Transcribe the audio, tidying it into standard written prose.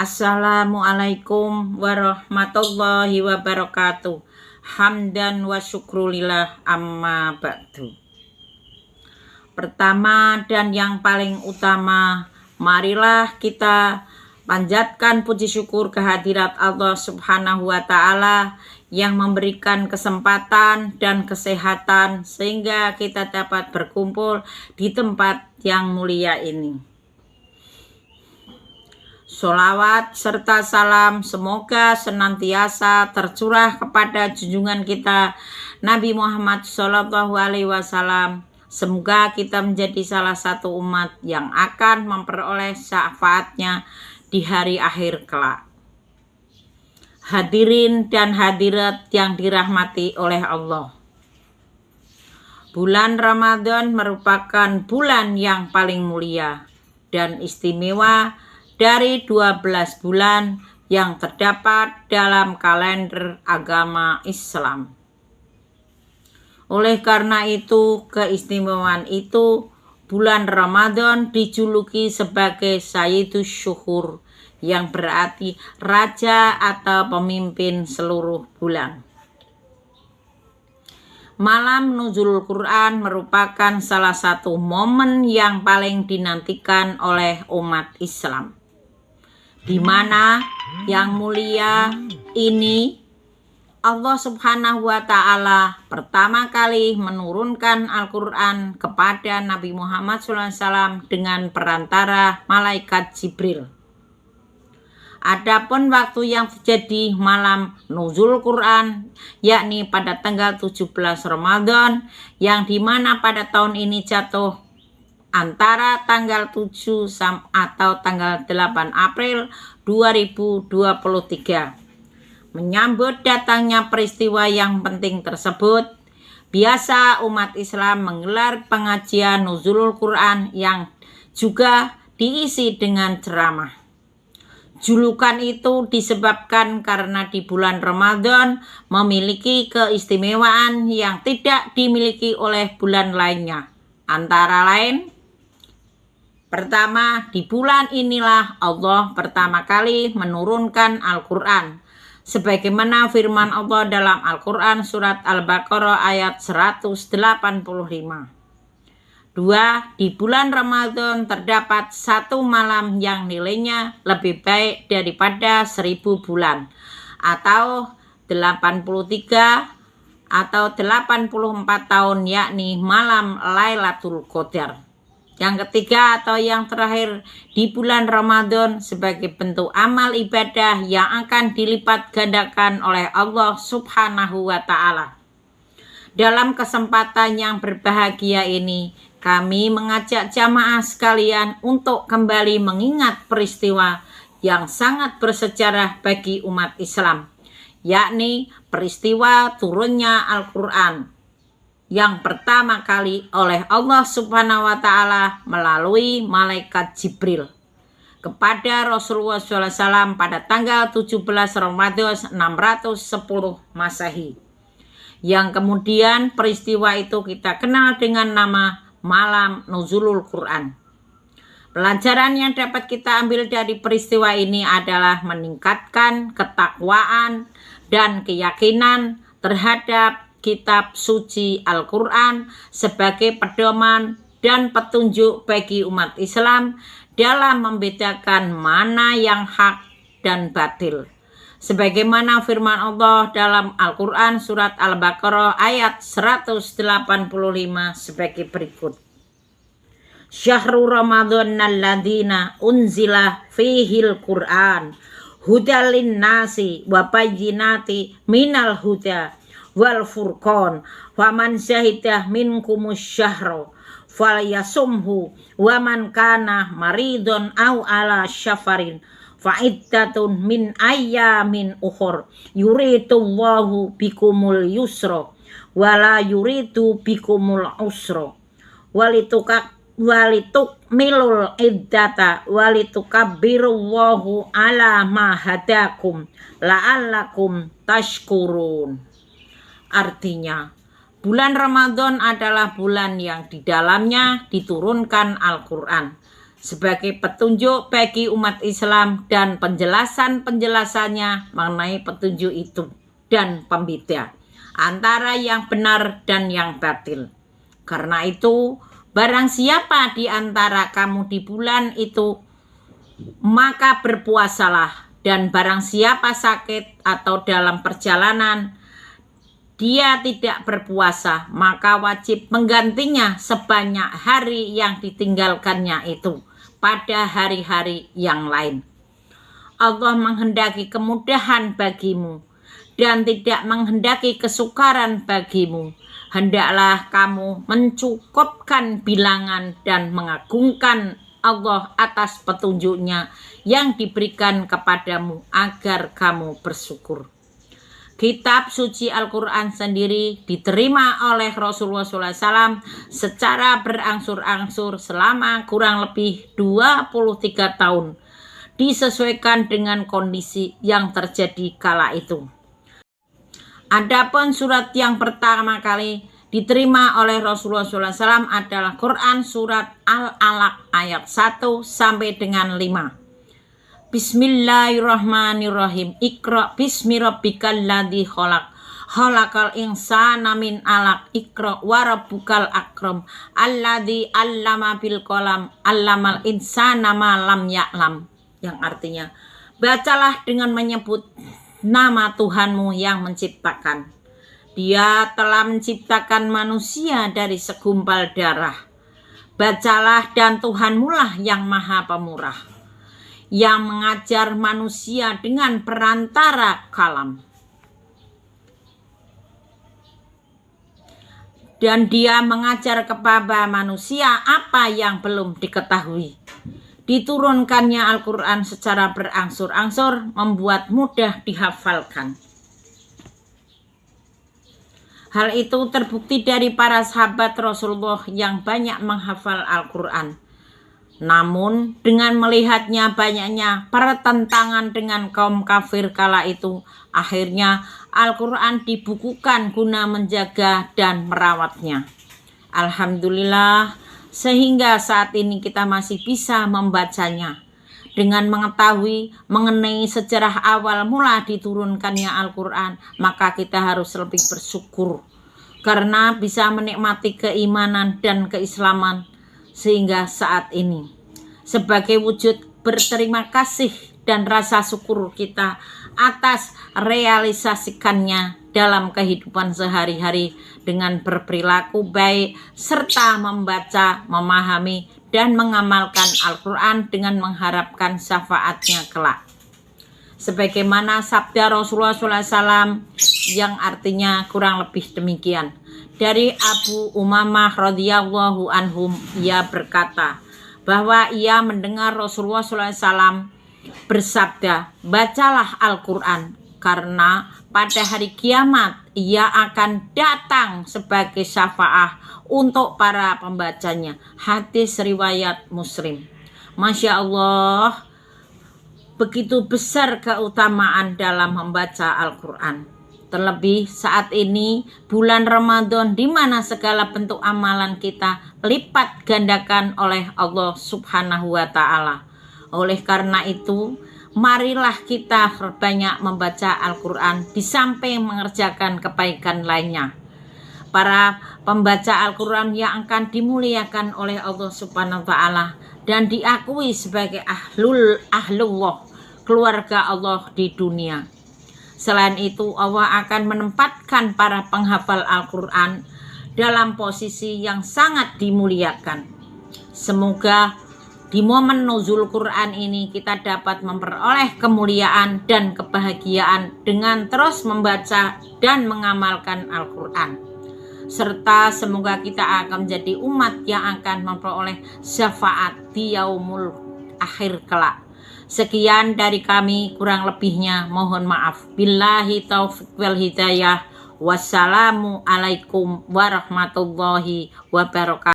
Assalamualaikum warahmatullahi wabarakatuh. Hamdan wa syukrulillah amma ba'du. Pertama dan yang paling utama, marilah kita panjatkan puji syukur kehadirat Allah Subhanahu wa Ta'ala yang memberikan kesempatan dan kesehatan sehingga kita dapat berkumpul di tempat yang mulia ini. Sholawat serta salam semoga senantiasa tercurah kepada junjungan kita Nabi Muhammad SAW. Semoga kita menjadi salah satu umat yang akan memperoleh syafaatnya di hari akhir kelak. Hadirin dan hadirat yang dirahmati oleh Allah. Bulan Ramadan merupakan bulan yang paling mulia dan istimewa dari 12 bulan yang terdapat dalam kalender agama Islam. Oleh karena itu, keistimewaan itu, bulan Ramadan dijuluki sebagai Sayyidus Syuhur, yang berarti raja atau pemimpin seluruh bulan. Malam Nuzulul Quran merupakan salah satu momen yang paling dinantikan oleh umat Islam, di mana yang mulia ini Allah Subhanahu wa Ta'ala pertama kali menurunkan Al-Quran kepada Nabi Muhammad SAW dengan perantara malaikat Jibril. Adapun waktu yang terjadi malam nuzul Quran, yakni pada tanggal 17 Ramadan, yang dimana pada tahun ini jatuh antara tanggal 7 atau tanggal 8 April 2023. Menyambut datangnya peristiwa yang penting tersebut, biasa umat Islam menggelar pengajian Nuzulul Quran yang juga diisi dengan ceramah. Julukan itu disebabkan karena di bulan Ramadan memiliki keistimewaan yang tidak dimiliki oleh bulan lainnya. Antara lain, pertama, di bulan inilah Allah pertama kali menurunkan Al-Quran, sebagaimana firman Allah dalam Al-Quran surat Al-Baqarah ayat 185. Dua, di bulan Ramadan terdapat satu malam yang nilainya lebih baik daripada 1000 bulan, atau 83 atau 84 tahun, yakni malam Lailatul Qadar. Yang ketiga atau yang terakhir, di bulan Ramadan sebagai bentuk amal ibadah yang akan dilipat gandakan oleh Allah Subhanahu wa Ta'ala. Dalam kesempatan yang berbahagia ini, kami mengajak jamaah sekalian untuk kembali mengingat peristiwa yang sangat bersejarah bagi umat Islam, yakni peristiwa turunnya Al-Quran yang pertama kali oleh Allah Subhanahu wa Ta'ala melalui malaikat Jibril kepada Rasulullah SAW pada tanggal 17 Ramadan 610 Masehi, yang kemudian peristiwa itu kita kenal dengan nama Malam Nuzulul Quran. Pelajaran yang dapat kita ambil dari peristiwa ini adalah meningkatkan ketakwaan dan keyakinan terhadap kitab suci Al-Quran sebagai pedoman dan petunjuk bagi umat Islam dalam membedakan mana yang hak dan batil. Sebagaimana firman Allah dalam Al-Quran surat Al-Baqarah ayat 185 sebagai berikut. Syahrul Ramadhan alladhina unzila fihil Qur'an hudalin nasi wa bayyinati minal huda wal furqan faman syahidah minkumus syahra falyasumhu wa man kana maridun aw ala syafarin fa'iddatun min ayyamin ukhur yuridullahu bikumul yusra wala yuridu bikumul usra walitukmilul iddata walitukabbirullahu ala ma hadakum la'allakum tashkurun. Artinya, bulan Ramadan adalah bulan yang di dalamnya diturunkan Al-Quran, sebagai petunjuk bagi umat Islam dan penjelasan-penjelasannya mengenai petunjuk itu dan pembeda antara yang benar dan yang batil. Karena itu, barang siapa di antara kamu di bulan itu, maka berpuasalah, dan barang siapa sakit atau dalam perjalanan dia tidak berpuasa, maka wajib menggantinya sebanyak hari yang ditinggalkannya itu pada hari-hari yang lain. Allah menghendaki kemudahan bagimu dan tidak menghendaki kesukaran bagimu. Hendaklah kamu mencukupkan bilangan dan mengagungkan Allah atas petunjuknya yang diberikan kepadamu agar kamu bersyukur. Kitab suci Al-Quran sendiri diterima oleh Rasulullah SAW secara berangsur-angsur selama kurang lebih 23 tahun, disesuaikan dengan kondisi yang terjadi kala itu. Adapun surat yang pertama kali diterima oleh Rasulullah SAW adalah Quran surat Al-Alaq ayat 1 sampai dengan 5. Bismillahirrahmanirrahim. Iqra bismi rabbikal ladzi khalaq. Khalaqal insana min alaq. Iqra wa rabbukal akram. Alladzi 'allama bil qalam. 'Allamal insana ma lam ya'lam. Yang artinya, bacalah dengan menyebut nama Tuhanmu yang menciptakan. Dia telah menciptakan manusia dari segumpal darah. Bacalah, dan Tuhanmulah yang maha pemurah, yang mengajar manusia dengan perantara kalam. Dan dia mengajar kepada manusia apa yang belum diketahui. Diturunkannya Al-Quran secara berangsur-angsur membuat mudah dihafalkan. Hal itu terbukti dari para sahabat Rasulullah yang banyak menghafal Al-Quran. Namun dengan melihatnya banyaknya pertentangan dengan kaum kafir kala itu, akhirnya Al-Quran dibukukan guna menjaga dan merawatnya. Alhamdulillah, sehingga saat ini kita masih bisa membacanya. Dengan mengetahui mengenai sejarah awal mula diturunkannya Al-Quran, maka kita harus lebih bersyukur karena bisa menikmati keimanan dan keislaman sehingga saat ini. Sebagai wujud berterima kasih dan rasa syukur kita atas realisasikannya dalam kehidupan sehari-hari dengan berperilaku baik serta membaca, memahami, dan mengamalkan Al-Quran dengan mengharapkan syafaatnya kelak. Sebagaimana sabda Rasulullah SAW yang artinya kurang lebih demikian. Dari Abu Umamah radhiyallahu anhum, ia berkata bahwa ia mendengar Rasulullah SAW bersabda, bacalah Al-Quran karena pada hari kiamat ia akan datang sebagai syafaat untuk para pembacanya. Hadis riwayat Muslim. Masya Allah, begitu besar keutamaan dalam membaca Al-Quran. Terlebih saat ini bulan Ramadan, di mana segala bentuk amalan kita lipat gandakan oleh Allah Subhanahu wa Ta'ala. Oleh karena itu, marilah kita banyak membaca Al-Quran di samping mengerjakan kebaikan lainnya. Para pembaca Al-Quran yang akan dimuliakan oleh Allah Subhanahu wa Ta'ala dan diakui sebagai ahlullah, keluarga Allah di dunia. Selain itu, Allah akan menempatkan para penghafal Al-Quran dalam posisi yang sangat dimuliakan. Semoga di momen nuzul Quran ini kita dapat memperoleh kemuliaan dan kebahagiaan dengan terus membaca dan mengamalkan Al-Quran. Serta semoga kita akan menjadi umat yang akan memperoleh syafaat di yaumul akhir kelak. Sekian dari kami, kurang lebihnya mohon maaf. Billahi taufiq wal hidayah. Wassalamu alaikum warahmatullahi wabarakatuh.